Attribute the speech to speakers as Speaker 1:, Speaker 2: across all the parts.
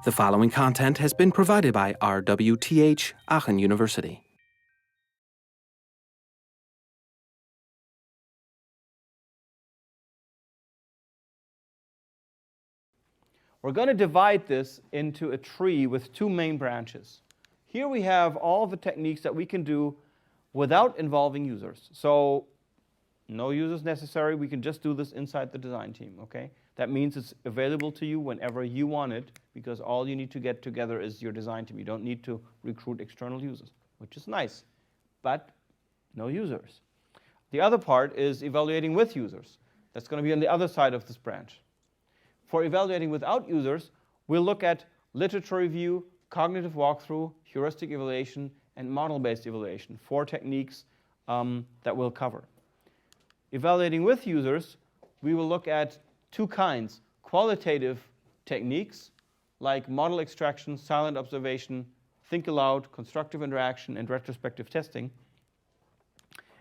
Speaker 1: The following content has been provided by RWTH Aachen University.
Speaker 2: We're going to divide this into a tree with two main branches. Here we have all the techniques that we can do without involving users. So no users necessary. We can just do this inside the design team, okay? That means it's available to you whenever you want it, because all you need to get together is your design team. You don't need to recruit external users, which is nice, but no users. The other part is evaluating with users. That's going to be on the other side of this branch. For evaluating without users, we'll look at literature review, cognitive walkthrough, heuristic evaluation, and model-based evaluation, 4 techniques that we'll cover. Evaluating with users, we will look at 2 kinds: qualitative techniques like model extraction, silent observation, think aloud, constructive interaction, and retrospective testing.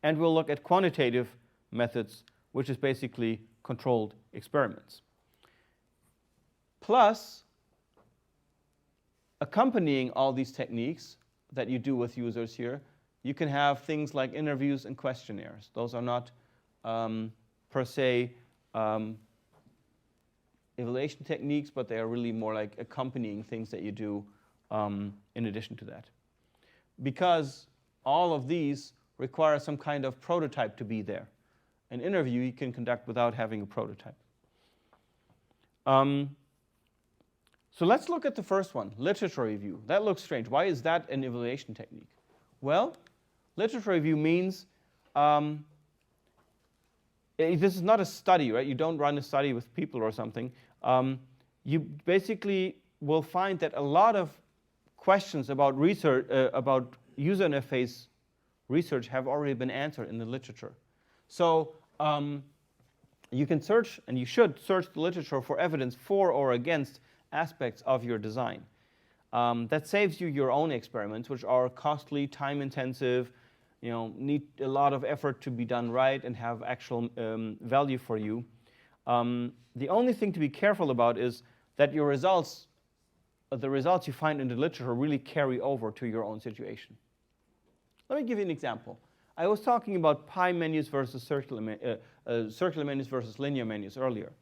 Speaker 2: And we'll look at quantitative methods, which is basically controlled experiments. Plus, accompanying all these techniques that you do with users here, you can have things like interviews and questionnaires. Those are not per se evaluation techniques, but they are really more like accompanying things that you do in addition to that. Because all of these require some kind of prototype to be there. An interview you can conduct without having a prototype. So let's look at the first one, literature review. That looks strange. Why is that an evaluation technique? Well, literature review means this is not a study, right? You don't run a study with people or something. You basically will find that a lot of questions about research, about user interface research have already been answered in the literature. So you can search, and you should search the literature for evidence for or against aspects of your design. That saves you your own experiments, which are costly, time-intensive, need a lot of effort to be done right and have actual value for you. The only thing to be careful about is that your results, the results you find in the literature, really carry over to your own situation. Let me give you an example. I was talking about pie menus versus circular menus versus linear menus earlier.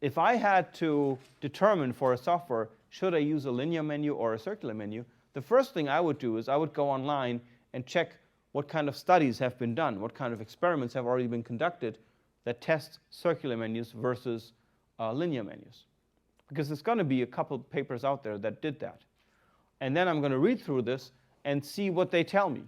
Speaker 2: If I had to determine for a software, should I use a linear menu or a circular menu, the first thing I would do is I would go online and check what kind of studies have been done, what kind of experiments have already been conducted that test circular menus versus linear menus. Because there's going to be a couple papers out there that did that. And then I'm going to read through this and see what they tell me.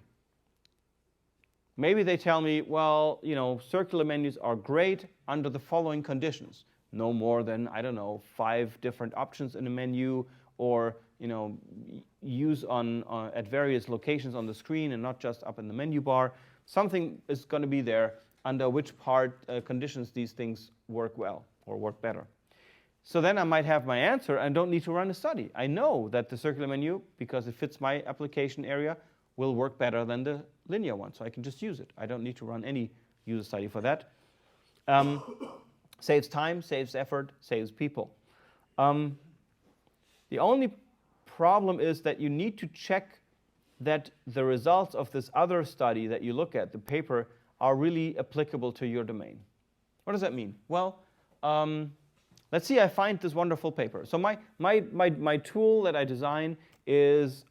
Speaker 2: Maybe they tell me, well, circular menus are great under the following conditions. No more than, I don't know, 5 different options in a menu, or use at various locations on the screen and not just up in the menu bar. Something is going to be there under which conditions these things work well or work better. So then I might have my answer and don't need to run a study. I know that the circular menu, because it fits my application area, will work better than the linear one, so I can just use it. I don't need to run any user study for that. Saves time, saves effort, saves people. The only problem is that you need to check that the results of this other study that you look at, the paper, are really applicable to your domain. What does that mean? Well, let's see, I find this wonderful paper. So my tool that I design is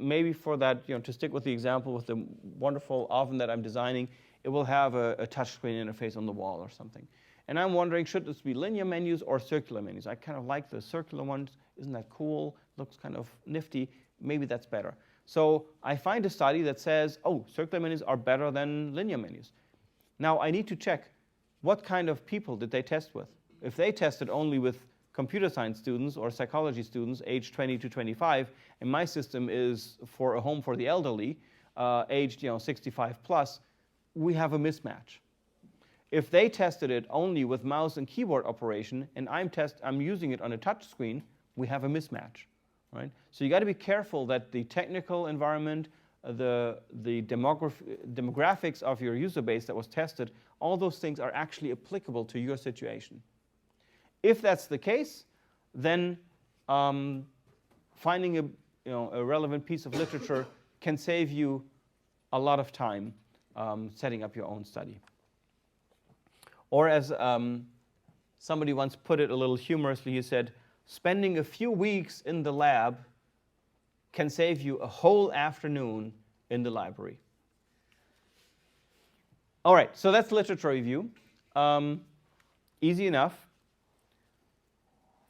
Speaker 2: maybe for that, to stick with the example with the wonderful oven that I'm designing, it will have a touchscreen interface on the wall or something. And I'm wondering, should this be linear menus or circular menus? I kind of like the circular ones. Isn't that cool? Looks kind of nifty. Maybe that's better. So I find a study that says, oh, circular menus are better than linear menus. Now I need to check, what kind of people did they test with? If they tested only with computer science students or psychology students aged 20 to 25, and my system is for a home for the elderly, aged 65 plus, we have a mismatch. If they tested it only with mouse and keyboard operation, and I'm using it on a touch screen, we have a mismatch, right? So you got to be careful that the technical environment, the demographics of your user base that was tested, all those things are actually applicable to your situation. If that's the case, then finding a relevant piece of literature can save you a lot of time setting up your own study. Or as somebody once put it a little humorously, he said, spending a few weeks in the lab can save you a whole afternoon in the library. All right, so that's literature review. Easy enough.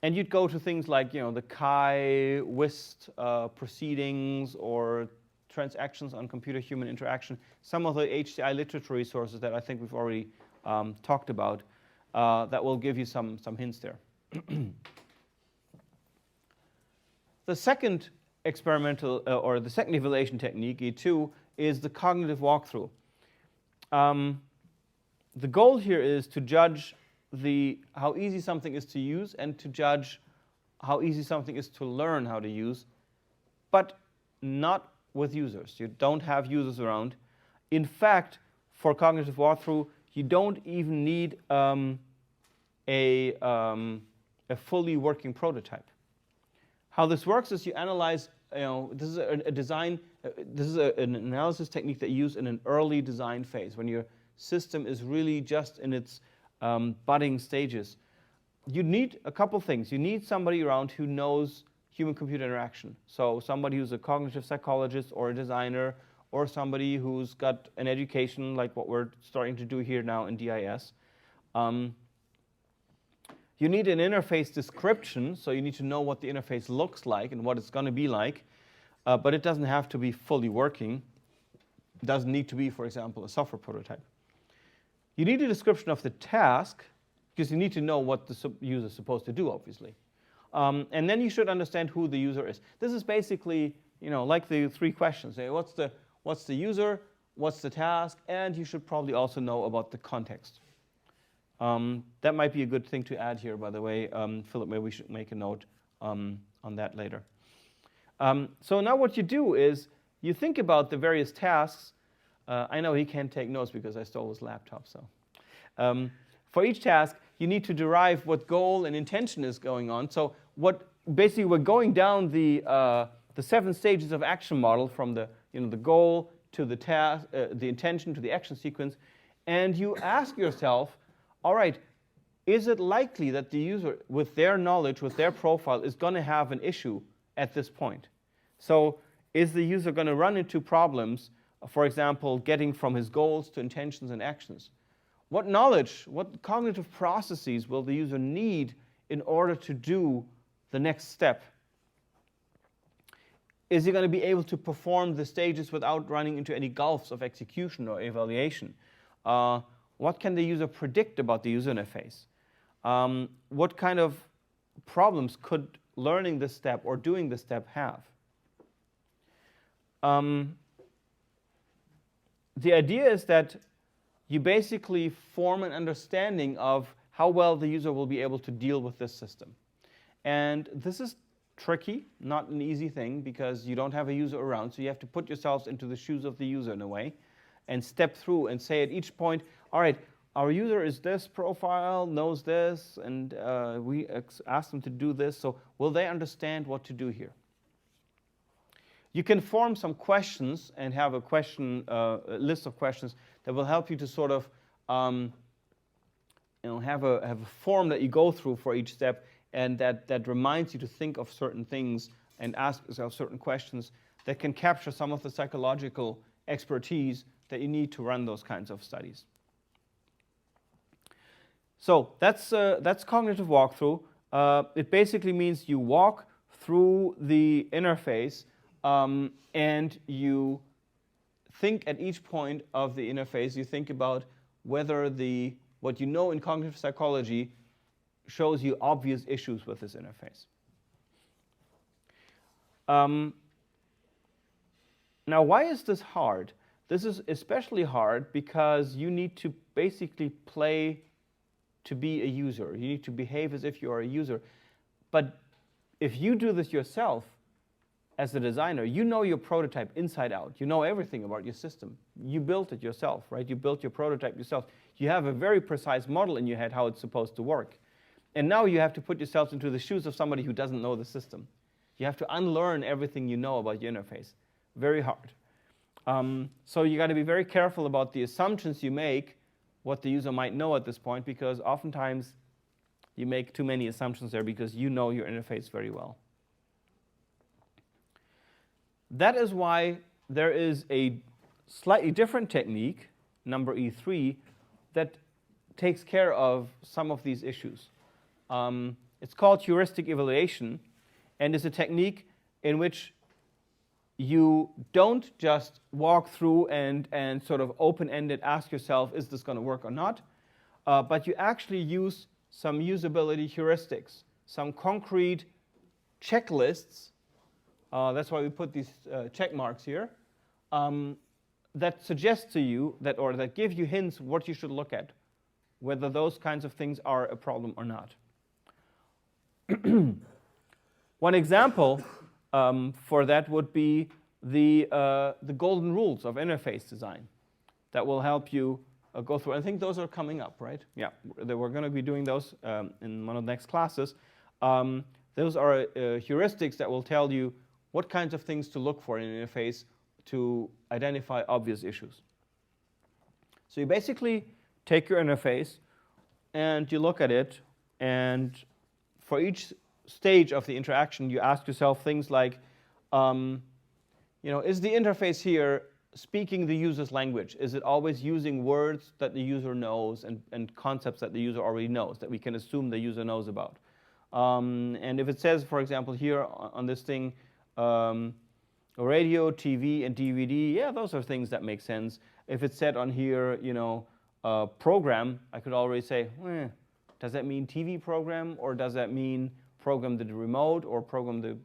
Speaker 2: And you'd go to things like, the Chi, WIST proceedings or transactions on computer-human interaction, some of the HCI literature resources that I think we've already talked about that will give you some hints there. The second experimental, or the second evaluation technique, E2, is the cognitive walkthrough. The goal here is to judge how easy something is to use and to judge how easy something is to learn how to use, but not with users. You don't have users around. In fact, for cognitive walkthrough, you don't even need a fully working prototype. How this works is you analyze, this is a design, this is an analysis technique that you use in an early design phase when your system is really just in its budding stages. You need a couple things. You need somebody around who knows human-computer interaction. So somebody who's a cognitive psychologist or a designer, or somebody who's got an education like what we're starting to do here now in DIS. You need an interface description, so you need to know what the interface looks like and what it's going to be like, but it doesn't have to be fully working. It doesn't need to be, for example, a software prototype. You need a description of the task, because you need to know what the user is supposed to do, obviously. And then you should understand who the user is. This is basically, like the 3 questions. What's the user? What's the task? And you should probably also know about the context. That might be a good thing to add here, by the way. Philip, maybe we should make a note on that later. So now what you do is you think about the various tasks. I know he can't take notes because I stole his laptop. So for each task, you need to derive what goal and intention is going on. So basically we're going down the 7 stages of action model from the goal to the task, the intention to the action sequence, and you ask yourself, all right, is it likely that the user, with their knowledge, with their profile, is going to have an issue at this point? So is the user going to run into problems, for example, getting from his goals to intentions and actions? What knowledge, what cognitive processes will the user need in order to do the next step? Is he going to be able to perform the stages without running into any gulfs of execution or evaluation? What can the user predict about the user interface? What kind of problems could learning this step or doing this step have? The idea is that you basically form an understanding of how well the user will be able to deal with this system. And this is tricky, not an easy thing, because you don't have a user around, so you have to put yourselves into the shoes of the user in a way and step through and say at each point, all right, our user is this profile, knows this, and we ask them to do this, so will they understand what to do here? You can form some questions and have a list of questions that will help you to sort of have a form that you go through for each step, and that reminds you to think of certain things and ask yourself certain questions that can capture some of the psychological expertise that you need to run those kinds of studies. So that's cognitive walkthrough. It basically means you walk through the interface and you think at each point of the interface, you think about whether what you know in cognitive psychology shows you obvious issues with this interface. Now, why is this hard? This is especially hard because you need to basically play to be a user. You need to behave as if you are a user. But if you do this yourself, as a designer, you know your prototype inside out. You know everything about your system. You built it yourself, right? You built your prototype yourself. You have a very precise model in your head how it's supposed to work. And now you have to put yourselves into the shoes of somebody who doesn't know the system. You have to unlearn everything you know about your interface. Very hard. So you got to be very careful about the assumptions you make, what the user might know at this point, because oftentimes you make too many assumptions there because you know your interface very well. That is why there is a slightly different technique, number E3, that takes care of some of these issues. It's called heuristic evaluation, and is a technique in which you don't just walk through and sort of open-ended ask yourself, is this going to work or not? But you actually use some usability heuristics, some concrete checklists. That's why we put these check marks here, that suggest to you that, or that give you hints what you should look at, whether those kinds of things are a problem or not. One example for that would be the golden rules of interface design that will help you go through. I think those are coming up, right? Yeah, we're going to be doing those in one of the next classes. Those are heuristics that will tell you what kinds of things to look for in an interface to identify obvious issues. So you basically take your interface and you look at it, and for each stage of the interaction, you ask yourself things like, is the interface here speaking the user's language? Is it always using words that the user knows and concepts that the user already knows, that we can assume the user knows about? And if it says, for example, here on this thing, radio, TV, and DVD, yeah, those are things that make sense. If it said on here, program, I could already say, does that mean TV program, or does that mean program the remote, or program the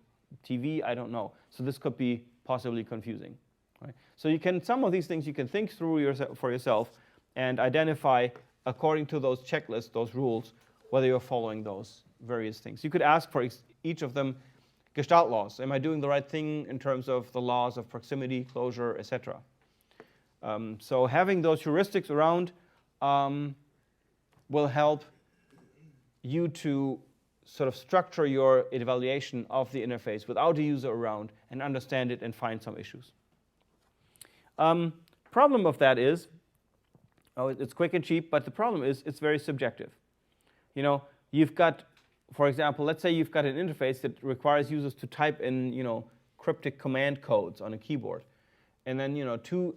Speaker 2: TV? I don't know. So this could be possibly confusing. Right? So you can, some of these things you can think through for yourself and identify, according to those checklists, those rules, whether you're following those various things. You could ask for each of them Gestalt laws. Am I doing the right thing in terms of the laws of proximity, closure, etc.? So having those heuristics around will help you to sort of structure your evaluation of the interface without a user around and understand it and find some issues. Problem of that is, it's quick and cheap, but the problem is it's very subjective. You've got, for example, let's say you've got an interface that requires users to type in, cryptic command codes on a keyboard. And then, two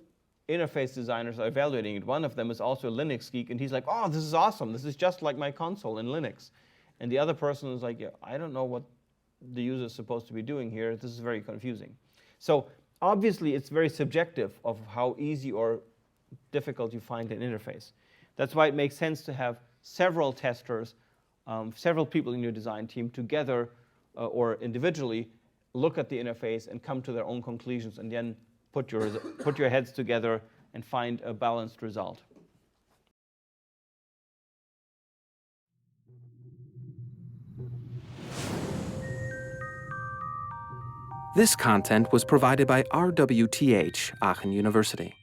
Speaker 2: interface designers are evaluating it. One of them is also a Linux geek, and he's like, oh, this is awesome. This is just like my console in Linux. And the other person is like, yeah, I don't know what the user is supposed to be doing here. This is very confusing. So obviously, it's very subjective of how easy or difficult you find an interface. That's why it makes sense to have several testers, several people in your design team together or individually look at the interface and come to their own conclusions, and then put your heads together and find a balanced result.
Speaker 1: This content was provided by RWTH Aachen University.